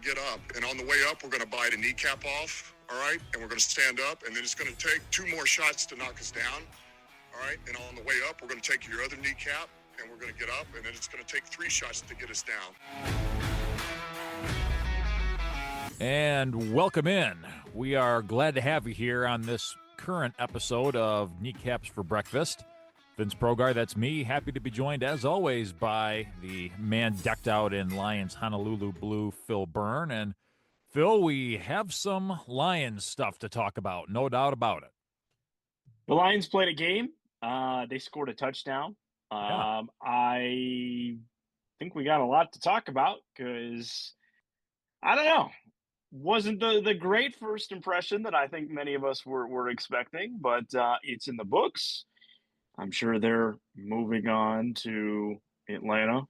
get up. And on the way up, we're going to bite a kneecap off, all right? And we're going to stand up, and then it's going to take 2 more shots to knock us down, all right? And on the way up, we're going to take your other kneecap, and we're going to get up, and then it's going to take 3 shots to get us down. And welcome in. We are glad to have you here on this current episode of Kneecaps for Breakfast. Vince Progar, that's me. Happy to be joined, as always, by the man decked out in Lions Honolulu blue, Phil Byrne. And Phil, we have some Lions stuff to talk about, no doubt about it. The Lions played a game. They scored a touchdown. Yeah. I think we got a lot to talk about because, I don't know, wasn't the great first impression that I think many of us were expecting, but it's in the books. I'm sure they're moving on to Atlanta,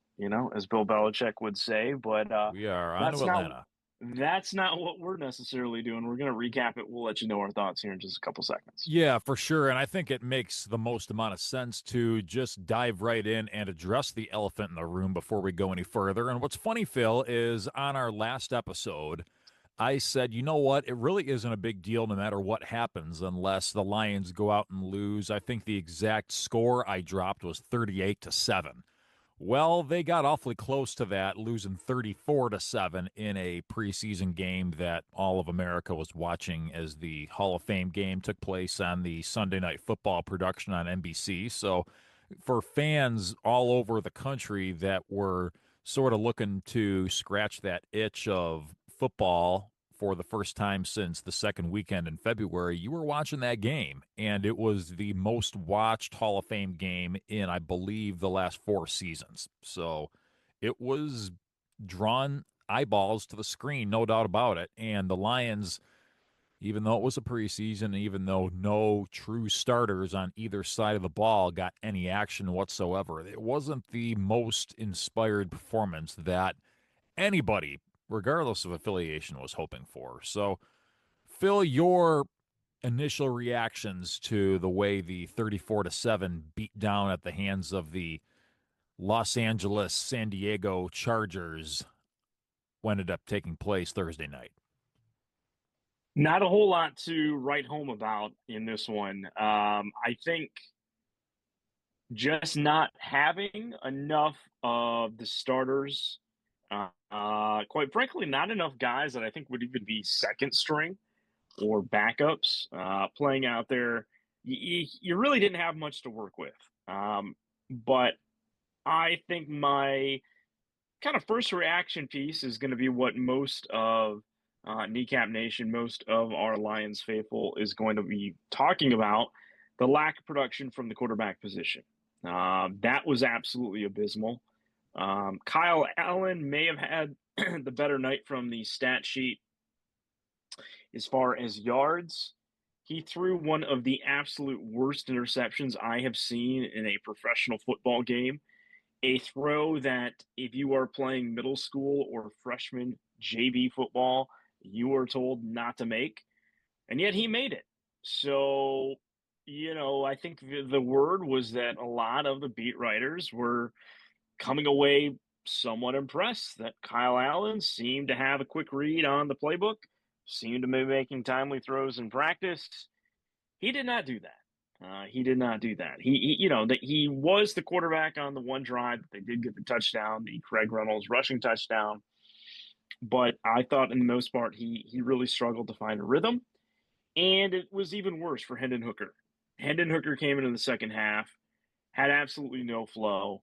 as Bill Belichick would say. But we are on to Atlanta. That's not what we're necessarily doing. We're going to recap it. We'll let you know our thoughts here in just a couple seconds. Yeah, for sure. And I think it makes the most amount of sense to just dive right in and address the elephant in the room before we go any further. And what's funny, Phil, is on our last episode, I said, you know what? It really isn't a big deal no matter what happens unless the Lions go out and lose. I think the exact score I dropped was 38-7. Well, they got awfully close to that, losing 34-7 in a preseason game that all of America was watching as the Hall of Fame game took place on the Sunday Night Football production on NBC. So for fans all over the country that were sort of looking to scratch that itch of football for the first time since the second weekend in February, you were watching that game, and it was the most watched Hall of Fame game in, I believe, the last 4 seasons. So it was drawn eyeballs to the screen, no doubt about it. And the Lions, even though it was a preseason, even though no true starters on either side of the ball got any action whatsoever, it wasn't the most inspired performance that anybody, regardless of affiliation, was hoping for. So, Phil, your initial reactions to the way the 34-7 beat down at the hands of the Los Angeles San Diego Chargers ended up taking place Thursday night. Not a whole lot to write home about in this one. I think just not having enough of the starters, quite frankly, not enough guys that I think would even be second string or backups playing out there. You really didn't have much to work with. But I think my kind of first reaction piece is going to be what most of Kneecap Nation, most of our Lions faithful is going to be talking about: the lack of production from the quarterback position. That was absolutely abysmal. Kyle Allen may have had the better night from the stat sheet as far as yards. He threw one of the absolute worst interceptions I have seen in a professional football game. A throw that if you are playing middle school or freshman JV football, you are told not to make, and yet he made it. So, I think the word was that a lot of the beat writers were coming away somewhat impressed that Kyle Allen seemed to have a quick read on the playbook, seemed to be making timely throws in practice. He did not do that. He did not do that. He was the quarterback on the one drive that they did get the touchdown, the Craig Reynolds rushing touchdown. But I thought, in the most part, he really struggled to find a rhythm. And it was even worse for Hendon Hooker. Hendon Hooker came in the second half, had absolutely no flow.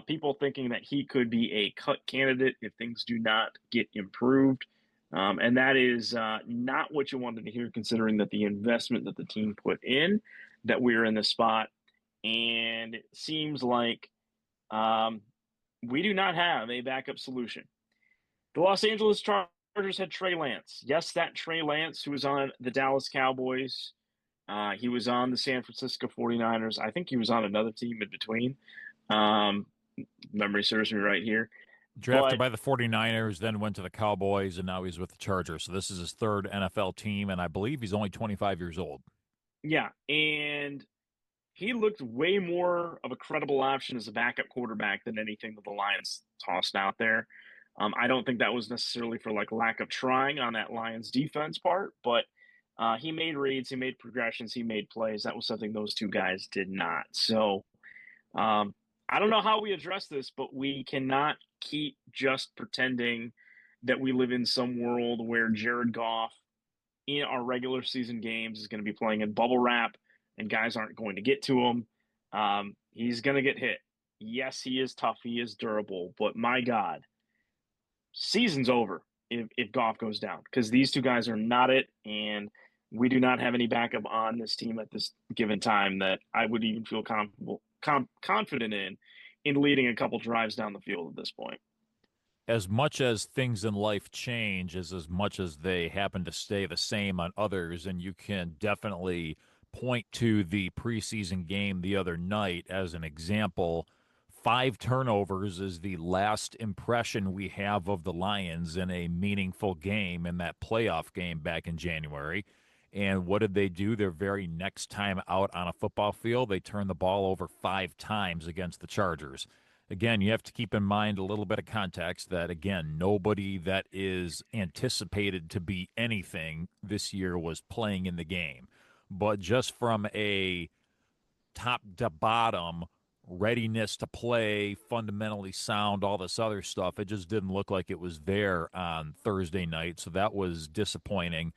People thinking that he could be a cut candidate if things do not get improved. And that is not what you wanted to hear, considering that the investment that the team put in, that we're in this spot. And it seems like we do not have a backup solution. The Los Angeles Chargers had Trey Lance. Yes, that Trey Lance, who was on the Dallas Cowboys. He was on the San Francisco 49ers. I think he was on another team in between. Memory serves me right here. Drafted by the 49ers, then went to the Cowboys, and now he's with the Chargers. So this is his third NFL team, and I believe he's only 25 years old. Yeah, and he looked way more of a credible option as a backup quarterback than anything that the Lions tossed out there. I don't think that was necessarily for like lack of trying on that Lions defense part, but he made reads, he made progressions, he made plays. That was something those two guys did not. So um, I don't know how we address this, but we cannot keep just pretending that we live in some world where Jared Goff in our regular season games is going to be playing in bubble wrap and guys aren't going to get to him. He's going to get hit. Yes, he is tough. He is durable. But my God, season's over if Goff goes down because these two guys are not it. And we do not have any backup on this team at this given time that I would even feel confident in leading a couple drives down the field at this point. As much as things in life change, as much as they happen to stay the same on others, and you can definitely point to the preseason game the other night as an example. 5 turnovers is the last impression we have of the Lions in a meaningful game in that playoff game back in January. And what did they do their very next time out on a football field? They turned the ball over 5 times against the Chargers. Again, you have to keep in mind a little bit of context that, again, nobody that is anticipated to be anything this year was playing in the game. But just from a top to bottom readiness to play, fundamentally sound, all this other stuff, it just didn't look like it was there on Thursday night. So that was disappointing.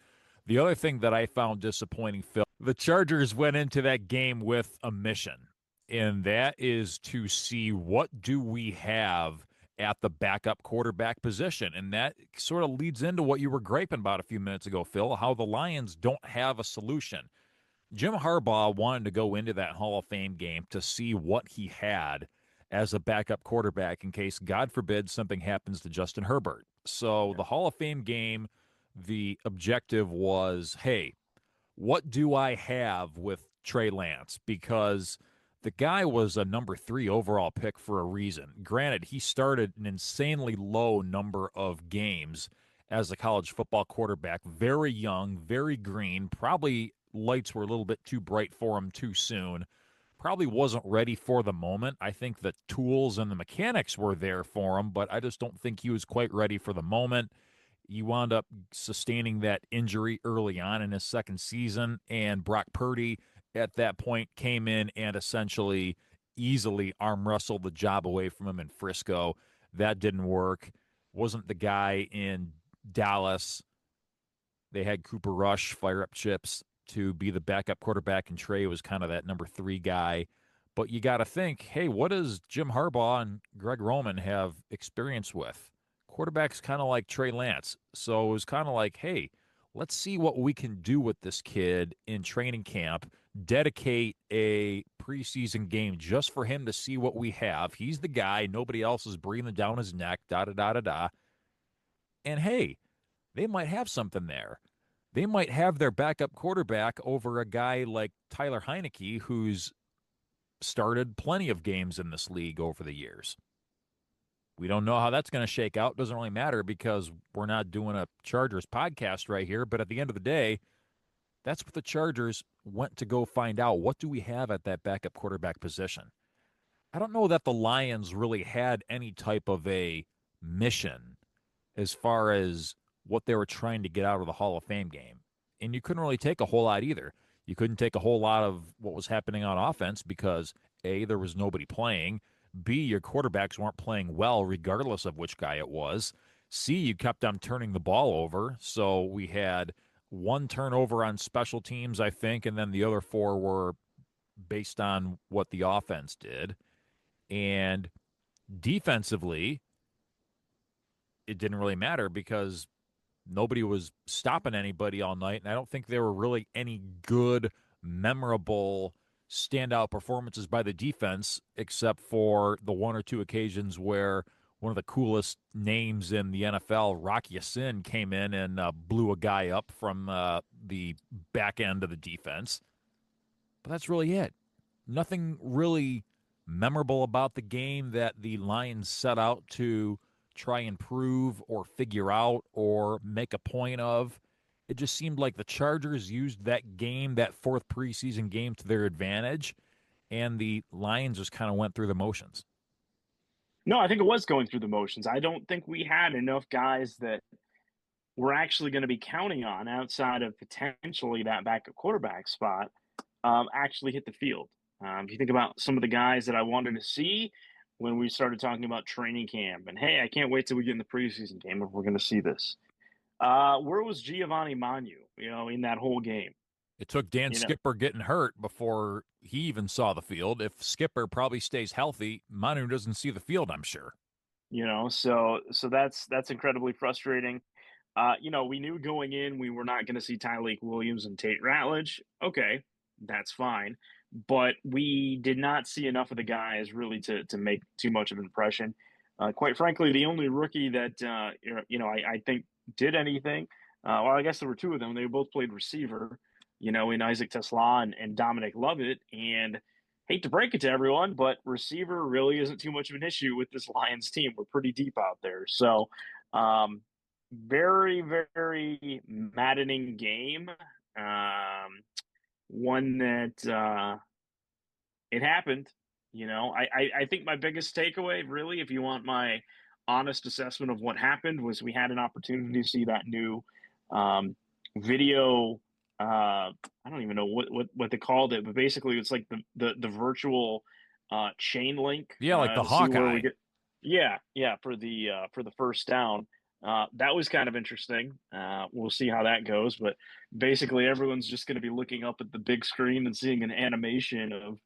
The other thing that I found disappointing, Phil, the Chargers went into that game with a mission, and that is to see what do we have at the backup quarterback position. And that sort of leads into what you were griping about a few minutes ago, Phil, how the Lions don't have a solution. Jim Harbaugh wanted to go into that Hall of Fame game to see what he had as a backup quarterback in case, God forbid, something happens to Justin Herbert. So the Hall of Fame game, the objective was, hey, what do I have with Trey Lance? Because the guy was a number 3 overall pick for a reason. Granted, he started an insanely low number of games as a college football quarterback, very young, very green, probably lights were a little bit too bright for him too soon. Probably wasn't ready for the moment. I think the tools and the mechanics were there for him, but I just don't think he was quite ready for the moment. He wound up sustaining that injury early on in his second season, and Brock Purdy at that point came in and essentially easily arm wrestled the job away from him in Frisco. That didn't work. Wasn't the guy in Dallas. They had Cooper Rush fire up chips to be the backup quarterback, and Trey was kind of that number 3 guy. But you got to think, hey, what does Jim Harbaugh and Greg Roman have experience with? Quarterback's kind of like Trey Lance. So it was kind of like, hey, let's see what we can do with this kid in training camp, dedicate a preseason game just for him to see what we have. He's the guy. Nobody else is breathing down his neck, da-da-da-da-da. And, hey, they might have something there. They might have their backup quarterback over a guy like Tyler Heineke, who's started plenty of games in this league over the years. We don't know how that's going to shake out. Doesn't really matter because we're not doing a Chargers podcast right here. But at the end of the day, that's what the Chargers went to go find out. What do we have at that backup quarterback position? I don't know that the Lions really had any type of a mission as far as what they were trying to get out of the Hall of Fame game. And you couldn't really take a whole lot either. You couldn't take a whole lot of what was happening on offense because, A, there was nobody playing. B, your quarterbacks weren't playing well regardless of which guy it was. C, you kept on turning the ball over. So we had 1 turnover on special teams, I think, and then the other 4 were based on what the offense did. And defensively, it didn't really matter because nobody was stopping anybody all night, and I don't think there were really any good, memorable, standout performances by the defense, except for the 1 or 2 occasions where one of the coolest names in the NFL, Rocky Ya-Sin, came in and blew a guy up from the back end of the defense. But that's really it. Nothing really memorable about the game that the Lions set out to try and prove or figure out or make a point of. It just seemed like the Chargers used that game, that 4th preseason game, to their advantage, and the Lions just kind of went through the motions. No, I think it was going through the motions. I don't think we had enough guys that we're actually going to be counting on outside of potentially that backup quarterback spot actually hit the field. If you think about some of the guys that I wanted to see when we started talking about training camp, and hey, I can't wait till we get in the preseason game if we're going to see this. Where was Giovanni Manu? In that whole game. It took Dan You know, Skipper getting hurt before he even saw the field. If Skipper probably stays healthy, Manu doesn't see the field, I'm sure. so that's incredibly frustrating. We knew going in we were not going to see Tyleik Williams and Tate Ratledge. Okay, that's fine. But we did not see enough of the guys really to make too much of an impression. Quite frankly, the only rookie that I think did anything. Well, I guess there were two of them. They both played receiver. In Isaac Tesla and Dominic Lovett. And hate to break it to everyone, but receiver really isn't too much of an issue with this Lions team. We're pretty deep out there. So, very, very maddening game. One that it happened. I think my biggest takeaway, really, if you want my honest assessment of what happened, was we had an opportunity to see that new video. I don't even know what they called it, but basically it's like the virtual chain link Yeah, like the to see where we Hawkeye. get. Yeah, for the first down. That was kind of interesting. We'll see how that goes, but basically everyone's just going to be looking up at the big screen and seeing an animation of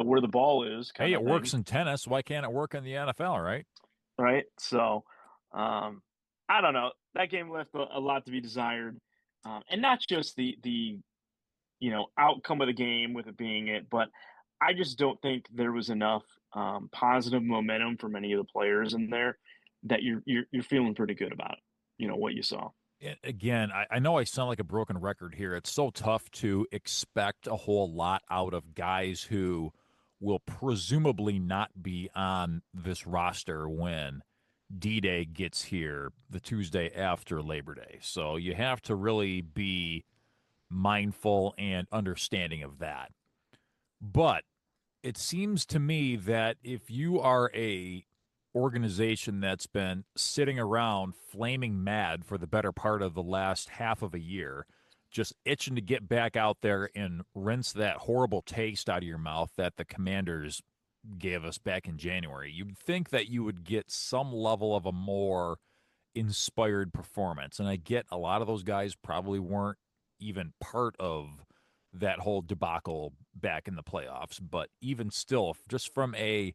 where the ball is, Hey, kind it of thing, works in tennis. Why can't it work in the NFL, right? right? So, I don't know. That game left a lot to be desired, and not just the outcome of the game with it being it, but I just don't think there was enough positive momentum for many of the players in there that you're feeling pretty good about. What you saw. Again, I know I sound like a broken record here. It's so tough to expect a whole lot out of guys who will presumably not be on this roster when D-Day gets here the Tuesday after Labor Day. So you have to really be mindful and understanding of that. But it seems to me that if you are a organization that's been sitting around flaming mad for the better part of the last half of a year, just itching to get back out there and rinse that horrible taste out of your mouth that the Commanders gave us back in January, you'd think that you would get some level of a more inspired performance. And I get a lot of those guys probably weren't even part of that whole debacle back in the playoffs, but even still, just from a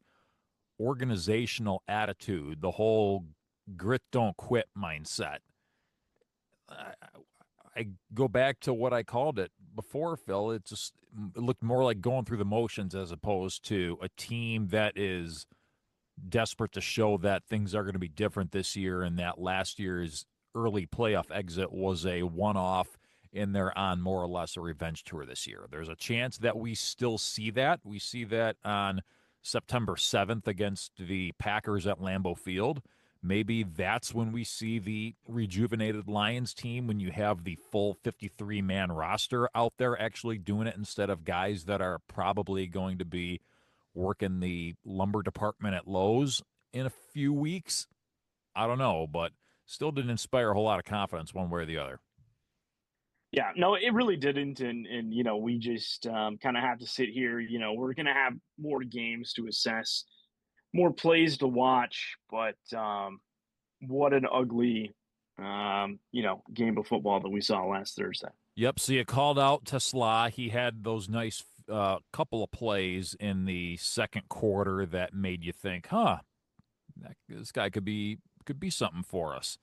organizational attitude, the whole grit don't quit mindset. I, I go back to what I called it before, Phil. It looked more like going through the motions as opposed to a team that is desperate to show that things are going to be different this year, and that last year's early playoff exit was a one-off, and they're on more or less a revenge tour this year. There's a chance that we still see that. We see that on September 7th against the Packers at Lambeau Field. Maybe that's when we see the rejuvenated Lions team, when you have the full 53-man roster out there actually doing it instead of guys that are probably going to be working the lumber department at Lowe's in a few weeks. I don't know, but still didn't inspire a whole lot of confidence one way or the other. Yeah, no, it really didn't, and we just kind of have to sit here. We're gonna have more games to assess, more plays to watch, but what an ugly, game of football that we saw last Thursday. Yep, so you called out Tesla. He had those nice couple of plays in the second quarter that made you think, this guy could be something for us.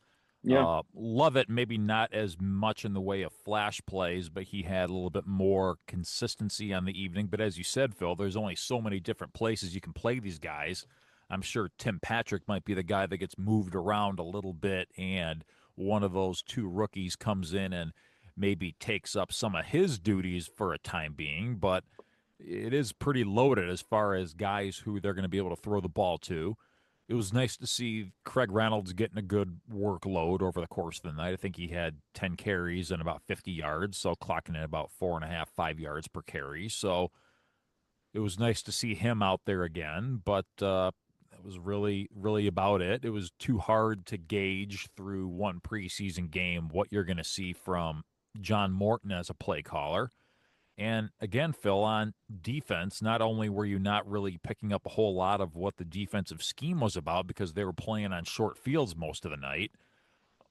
Yeah, Love it, maybe not as much in the way of flash plays, but he had a little bit more consistency on the evening. But as you said, Phil, there's only so many different places you can play these guys. I'm sure Tim Patrick might be the guy that gets moved around a little bit, and one of those two rookies comes in and maybe takes up some of his duties for a time being. But it is pretty loaded as far as guys who they're going to be able to throw the ball to. It was nice to see Craig Reynolds getting a good workload over the course of the night. I think he had 10 carries and about 50 yards, so clocking in about 4.5, 5 yards per carry. So it was nice to see him out there again. But was really, really about it. It was too hard to gauge through one preseason game what you're going to see from John Morton as a play caller. And again, Phil, on defense, not only were you not really picking up a whole lot of what the defensive scheme was about because they were playing on short fields most of the night,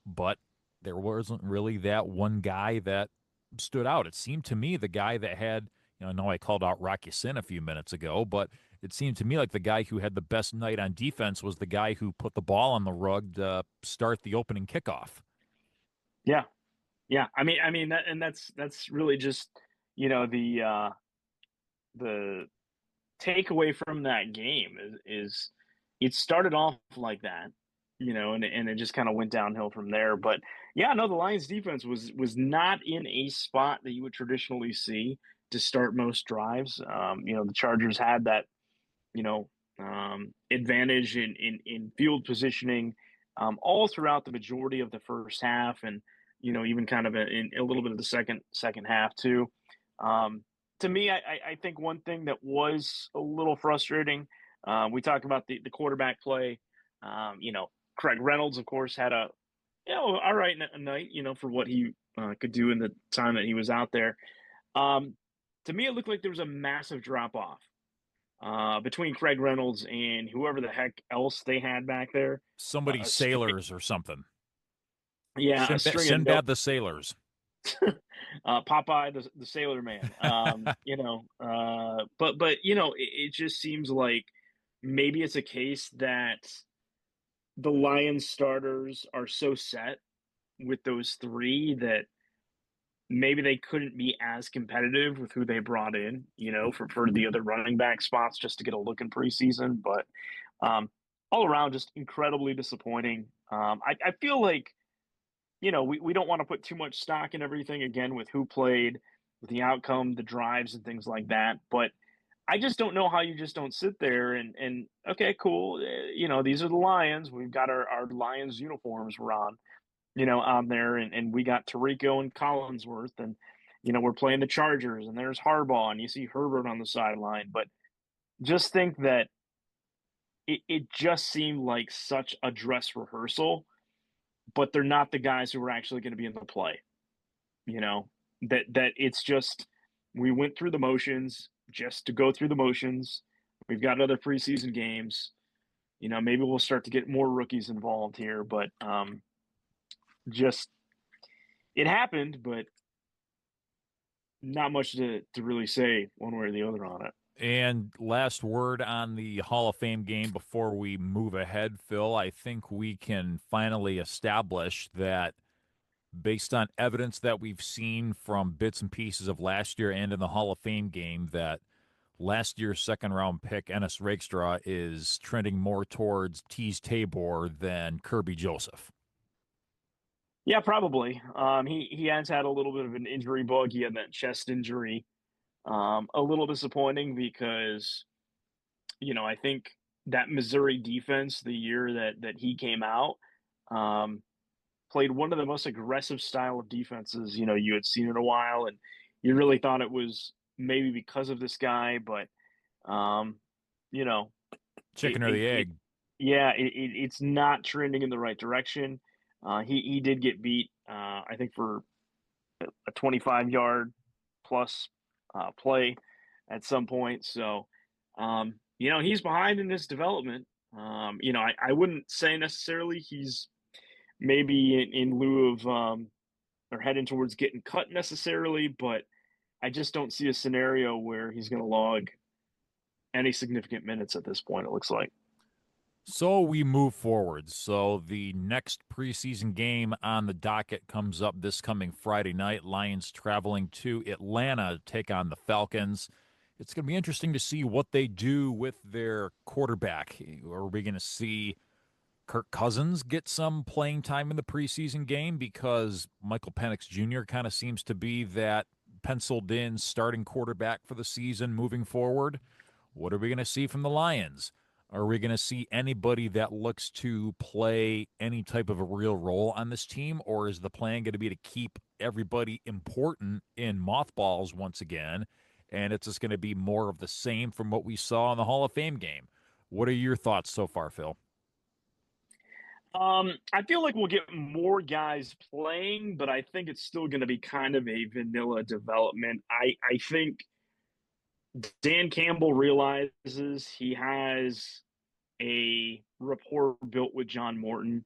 but there wasn't really that one guy that stood out. It seemed to me the guy that had, I know I called out Rocky Sin a few minutes ago, but it seemed to me like the guy who had the best night on defense was the guy who put the ball on the rug to start the opening kickoff. Yeah, yeah. I mean that, and that's really just the takeaway from that game is it started off like that, and it just kind of went downhill from there. But yeah, no, the Lions defense was not in a spot that you would traditionally see to start most drives. The Chargers had that, advantage in field positioning all throughout the majority of the first half, and even kind of in a little bit of the second half too. Um, to me, I think one thing that was a little frustrating. We talked about the quarterback play. Craig Reynolds, of course, had a all right night, for what he could do in the time that he was out there. Um, to me, it looked like there was a massive drop off between Craig Reynolds and whoever the heck else they had back there. Somebody A string, Sailors or something. yeah, a Sinbad, string of no, Sinbad the Sailors. Popeye the Sailor Man. But it just seems like maybe it's a case that the Lions starters are so set with those three that maybe they couldn't be as competitive with who they brought in, for the other running back spots just to get a look in preseason. But all around, just incredibly disappointing. I feel like, we don't want to put too much stock in everything again with who played, with the outcome, the drives, and things like that. But I just don't know how you just don't sit there and okay, cool. These are the Lions. We've got our Lions uniforms we're on there, and we got Tarico and Collinsworth, and we're playing the Chargers, and there's Harbaugh, and you see Herbert on the sideline. But just think that it just seemed like such a dress rehearsal, but they're not the guys who are actually going to be in the play. You know that it's just we went through the motions just to go through the motions. We've got other preseason games. Maybe we'll start to get more rookies involved here, but just it happened, but not much to really say one way or the other on it. And last word on the Hall of Fame game before we move ahead, Phil. I think we can finally establish that based on evidence that we've seen from bits and pieces of last year and in the Hall of Fame game, that last year's second round pick, Ennis Rakestraw, is trending more towards Tease Tabor than Kirby Joseph. Yeah, probably. He has had a little bit of an injury bug. He had that chest injury. A little disappointing because I think that Missouri defense, the year that he came out, um, played one of the most aggressive style of defenses you had seen in a while, and you really thought it was maybe because of this guy, but um, you know, it, Chicken or it, the it egg? yeah, it's not trending in the right direction. He did get beat, I think, for a 25-yard plus play at some point. So, he's behind in this development. I wouldn't say necessarily he's maybe in lieu of or heading towards getting cut necessarily, but I just don't see a scenario where he's going to log any significant minutes at this point, it looks like. So we move forward. So the next preseason game on the docket comes up this coming Friday night. Lions traveling to Atlanta to take on the Falcons. It's going to be interesting to see what they do with their quarterback. Are we going to see Kirk Cousins get some playing time in the preseason game because Michael Penix Jr. kind of seems to be that penciled in starting quarterback for the season moving forward? What are we going to see from the Lions? Are we going to see anybody that looks to play any type of a real role on this team, or is the plan going to be to keep everybody important in mothballs once again, and it's just going to be more of the same from what we saw in the Hall of Fame game? What are your thoughts so far, Phil? I feel like we'll get more guys playing, but I think it's still going to be kind of a vanilla development. I think Dan Campbell realizes he has a rapport built with John Morton.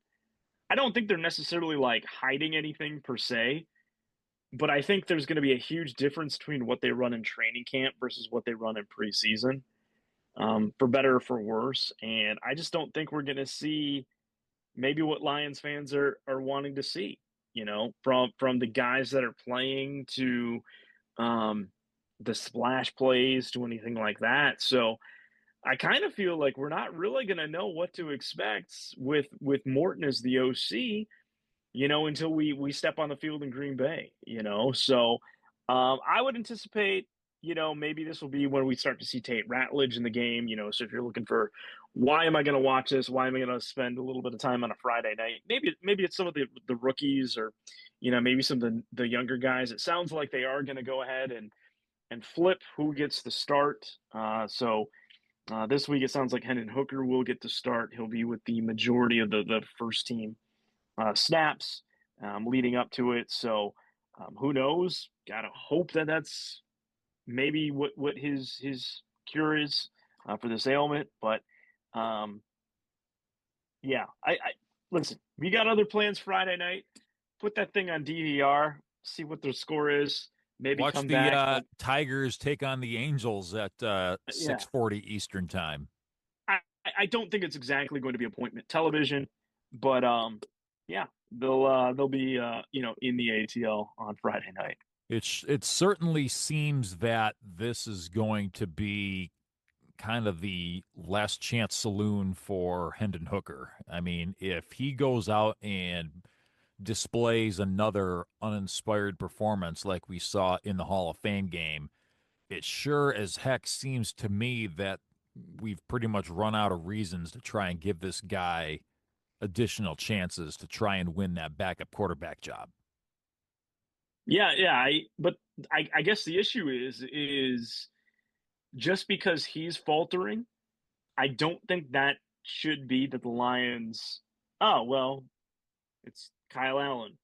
I don't think they're necessarily like hiding anything per se, but I think there's going to be a huge difference between what they run in training camp versus what they run in preseason, for better or for worse. And I just don't think we're going to see maybe what Lions fans are wanting to see. From the guys that are playing to um, the splash plays to anything like that. So I kind of feel like we're not really going to know what to expect with Morton as the OC, until we step on the field in Green Bay. So I would anticipate, maybe this will be when we start to see Tate Ratledge in the game. So if you're looking for why am I going to watch this? Why am I going to spend a little bit of time on a Friday night? Maybe it's some of the rookies or maybe some of the younger guys. It sounds like they are going to go ahead and flip who gets the start. So this week it sounds like Hendon Hooker will get the start. He'll be with the majority of the first team snaps leading up to it. So who knows? Gotta hope that that's maybe what his cure is for this ailment. But um, yeah, I listen. We got other plans Friday night. Put that thing on DVR. See what their score is. Maybe Watch come the back. But Tigers take on the Angels at yeah, 6:40 Eastern time. I I don't think it's exactly going to be appointment television, but yeah, they'll be in the ATL on Friday night. It certainly seems that this is going to be kind of the last chance saloon for Hendon Hooker. I mean, if he goes out and displays another uninspired performance like we saw in the Hall of Fame game, it sure as heck seems to me that we've pretty much run out of reasons to try and give this guy additional chances to try and win that backup quarterback job. Yeah. I guess the issue is just because he's faltering, I don't think that should be that the Lions. Oh well, it's Kyle Allen.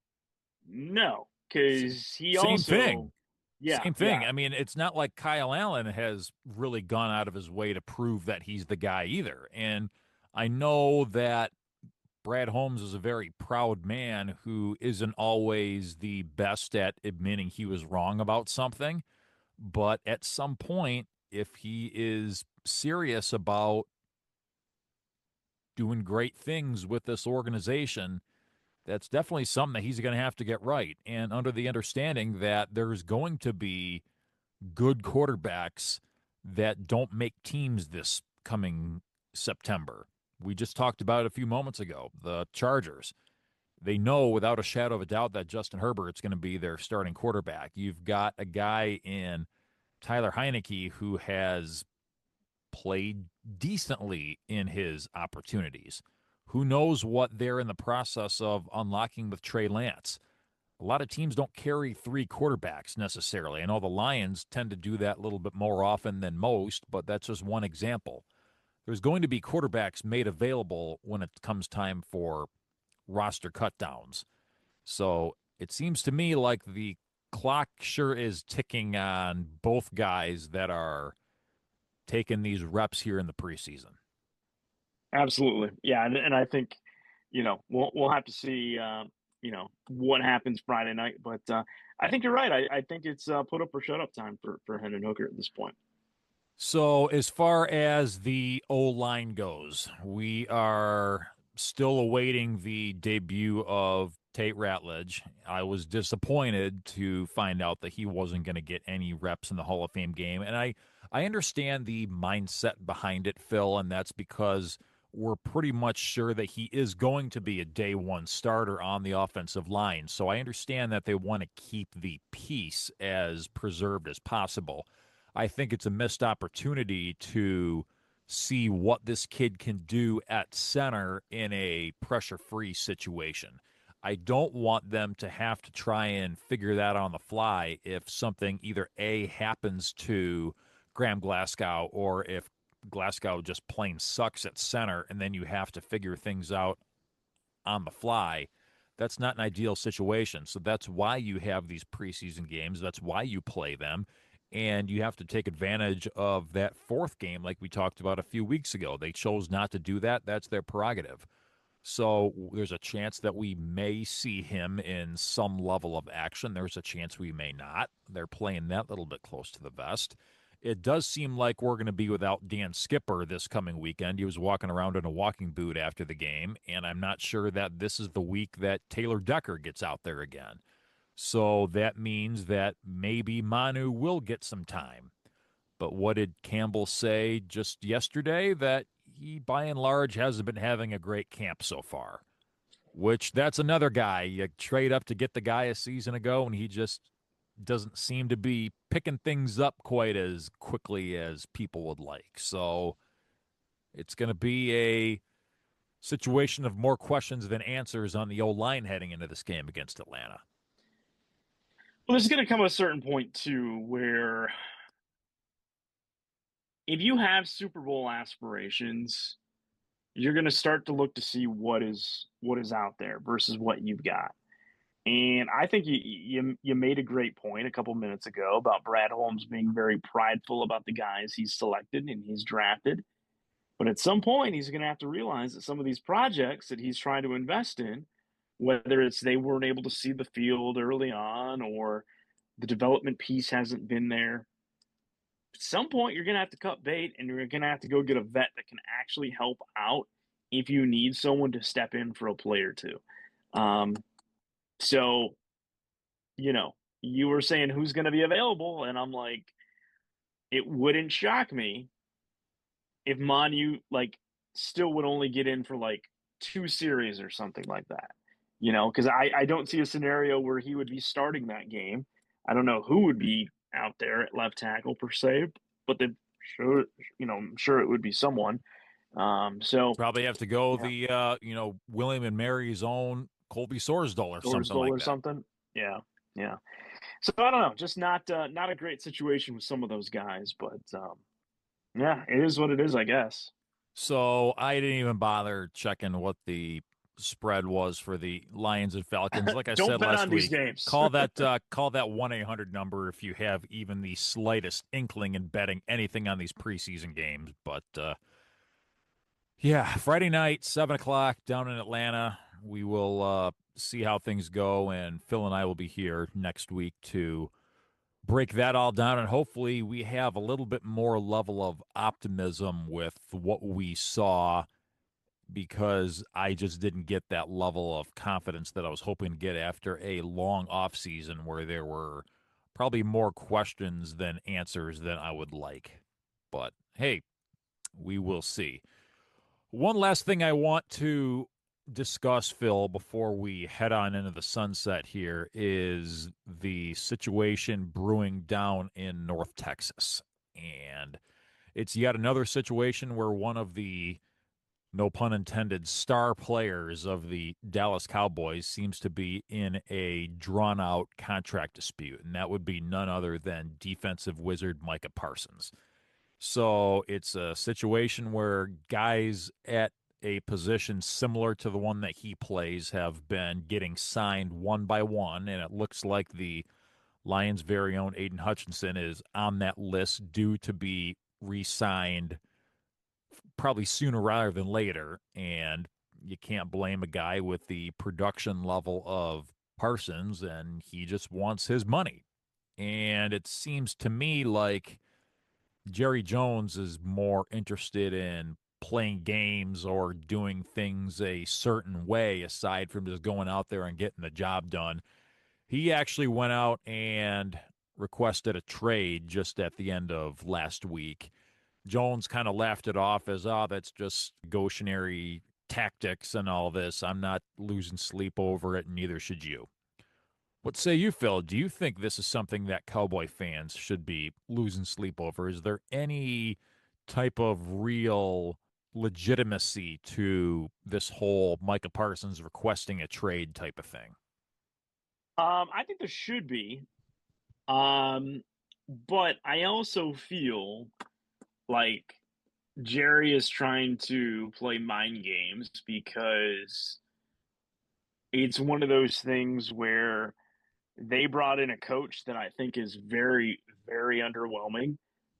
No, because he Same also, thing. yeah, Same thing. yeah, I mean, it's not like Kyle Allen has really gone out of his way to prove that he's the guy either. And I know that Brad Holmes is a very proud man who isn't always the best at admitting he was wrong about something. But at some point, if he is serious about doing great things with this organization, that's definitely something that he's going to have to get right. And under the understanding that there's going to be good quarterbacks that don't make teams this coming September. We just talked about it a few moments ago. The Chargers, they know without a shadow of a doubt that Justin Herbert's going to be their starting quarterback. You've got a guy in Tyler Heineke who has played decently in his opportunities. Who knows what they're in the process of unlocking with Trey Lance? A lot of teams don't carry three quarterbacks necessarily. I know the Lions tend to do that a little bit more often than most, but that's just one example. There's going to be quarterbacks made available when it comes time for roster cutdowns. So it seems to me like the clock sure is ticking on both guys that are taking these reps here in the preseason. absolutely, yeah, and I think we'll have to see what happens Friday night, but I think you're right. I think it's put up or shut up time for Hendon Hooker at this point. So, as far as the O line goes, we are still awaiting the debut of Tate Ratledge. I was disappointed to find out that he wasn't going to get any reps in the Hall of Fame game. And I understand the mindset behind it, Phil, and that's because we're pretty much sure that he is going to be a day one starter on the offensive line. So I understand that they want to keep the peace as preserved as possible. I think it's a missed opportunity to see what this kid can do at center in a pressure free situation. I don't want them to have to try and figure that on the fly if something either A happens to Graham Glasgow or if Glasgow just plain sucks at center, and then you have to figure things out on the fly. That's not an ideal situation. So that's why you have these preseason games. That's why you play them. And you have to take advantage of that fourth game, like we talked about a few weeks ago. They chose not to do that. That's their prerogative. So there's a chance that we may see him in some level of action. There's a chance we may not. They're playing that little bit close to the vest. It does seem like we're going to be without Dan Skipper this coming weekend. He was walking around in a walking boot after the game, and I'm not sure that this is the week that Taylor Decker gets out there again. So that means that maybe Manu will get some time. But what did Campbell say just yesterday? That he, by and large, hasn't been having a great camp so far. Which that's another guy. You trade up to get the guy a season ago, and he just doesn't seem to be picking things up quite as quickly as people would like. So it's going to be a situation of more questions than answers on the old line heading into this game against Atlanta. Well, there's going to come a certain point too where if you have Super Bowl aspirations, you're going to start to look to see what is out there versus what you've got. And I think you made a great point a couple minutes ago about Brad Holmes being very prideful about the guys he's selected and he's drafted. But at some point, he's going to have to realize that some of these projects that he's trying to invest in, whether it's they weren't able to see the field early on or the development piece hasn't been there, at some point you're going to have to cut bait and you're going to have to go get a vet that can actually help out if you need someone to step in for a play or two. So, you were saying who's going to be available, and I'm like, it wouldn't shock me if Manu still would only get in for 2 series or something like that. Because I don't see a scenario where he would be starting that game. I don't know who would be out there at left tackle per se, but I'm sure it would be someone. So probably have to go yeah. the William and Mary's own Colby Sorsdal or something Dorsdale like or that. something. Yeah, yeah. So I don't know, just not a great situation with some of those guys, but yeah, it is what it is, I guess. So I didn't even bother checking what the spread was for the Lions and Falcons. Like I Don't said bet last on these week, games. call that 1-800 number if you have even the slightest inkling in betting anything on these preseason games. But yeah, Friday night, 7 o'clock down in Atlanta. We will see how things go, and Phil and I will be here next week to break that all down, and hopefully we have a little bit more level of optimism with what we saw, because I just didn't get that level of confidence that I was hoping to get after a long off season where there were probably more questions than answers than I would like. But hey, we will see. One last thing I want to discuss, Phil, before we head on into the sunset here is the situation brewing down in North Texas. And it's yet another situation where one of the, no pun intended, star players of the Dallas Cowboys seems to be in a drawn out contract dispute. And that would be none other than defensive wizard Micah Parsons. So it's a situation where guys at a position similar to the one that he plays have been getting signed one by one, and it looks like the Lions' very own Aiden Hutchinson is on that list, due to be re-signed probably sooner rather than later. And you can't blame a guy with the production level of Parsons, and he just wants his money. And it seems to me like Jerry Jones is more interested in playing games or doing things a certain way aside from just going out there and getting the job done. He actually went out and requested a trade just at the end of last week. Jones kind of laughed it off as, oh, that's just gauchonary tactics and all this. I'm not losing sleep over it, and neither should you. What say you, Phil? Do you think this is something that Cowboy fans should be losing sleep over? Is there any type of real legitimacy to this whole Micah Parsons requesting a trade type of thing? I think there should be, but I also feel like Jerry is trying to play mind games because it's one of those things where they brought in a coach that I think is very, very underwhelming.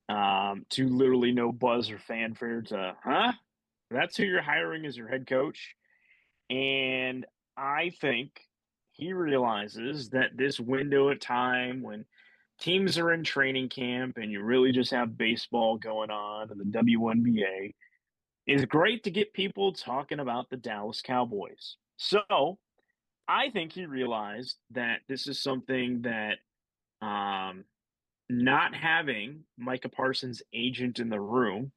To literally no buzz or fanfare to, huh? That's who you're hiring as your head coach. And I think he realizes that this window of time when teams are in training camp and you really just have baseball going on and the WNBA is great to get people talking about the Dallas Cowboys. So I think he realized that this is something that um, not having Micah Parsons' agent in the room,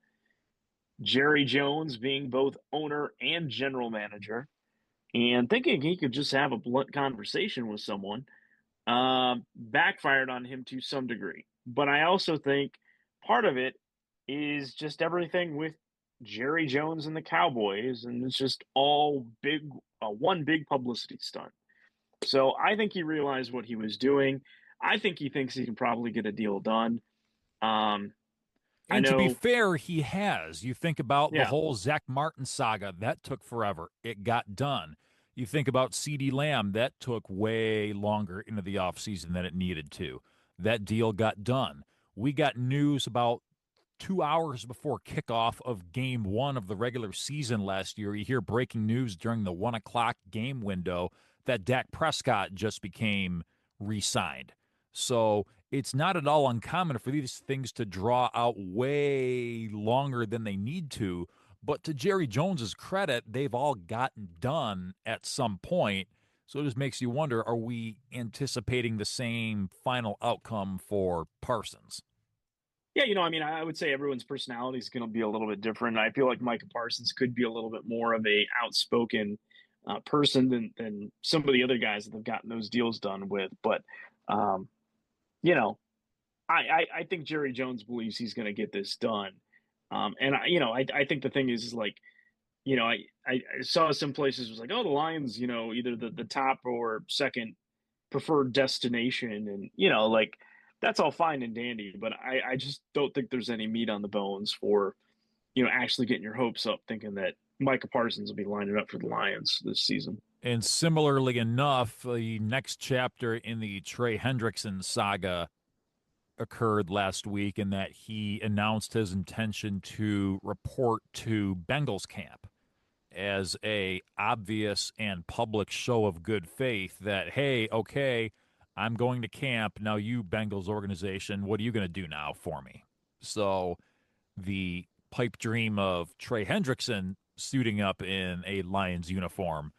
Jerry Jones being both owner and general manager, and thinking he could just have a blunt conversation with someone, backfired on him to some degree. But I also think part of it is just everything with Jerry Jones and the Cowboys, and it's just all big, one big publicity stunt. So I think he realized what he was doing. I think he thinks he can probably get a deal done. Um, I And to be know, fair, he has. You think about the yeah, whole Zach Martin saga, that took forever. It got done. You think about CeeDee Lamb, that took way longer into the offseason than it needed to. That deal got done. We got news about 2 hours before kickoff of game one of the regular season last year. You hear breaking news during the 1 o'clock game window that Dak Prescott just became re signed. So it's not at all uncommon for these things to draw out way longer than they need to. But to Jerry Jones's credit, they've all gotten done at some point. So it just makes you wonder, are we anticipating the same final outcome for Parsons? yeah, I mean, I would say everyone's personality is going to be a little bit different. I feel like Micah Parsons could be a little bit more of a outspoken person than some of the other guys that have gotten those deals done with. But um, you know, I think Jerry Jones believes he's going to get this done. And I think the thing is like, I saw some places was like, oh, the Lions, either the top or second preferred destination, and like that's all fine and dandy, but I just don't think there's any meat on the bones for actually getting your hopes up, thinking that Micah Parsons will be lining up for the Lions this season. And similarly enough, the next chapter in the Trey Hendrickson saga occurred last week in that he announced his intention to report to Bengals camp as a obvious and public show of good faith that, hey, okay, I'm going to camp. Now you, Bengals organization, what are you going to do now for me? So the pipe dream of Trey Hendrickson suiting up in a Lions uniform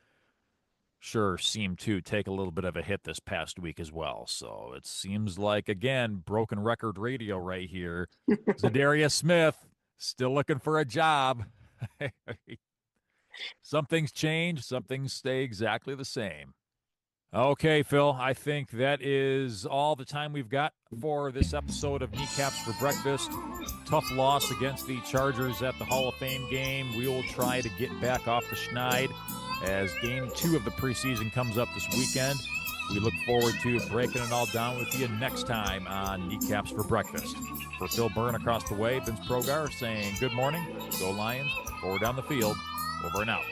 sure seemed to take a little bit of a hit this past week as well. So it seems like, again, broken record radio right here. Zadarius Smith still looking for a job. Some things change, some things stay exactly the same. Okay, Phil, I think that is all the time we've got for this episode of Kneecaps for Breakfast. Tough loss against the Chargers at the Hall of Fame game. We will try to get back off the schneid as game 2 of the preseason comes up this weekend. We look forward to breaking it all down with you next time on Kneecaps for Breakfast. For Phil Byrne across the way, Vince Progar saying good morning, go Lions, forward down the field, over and out.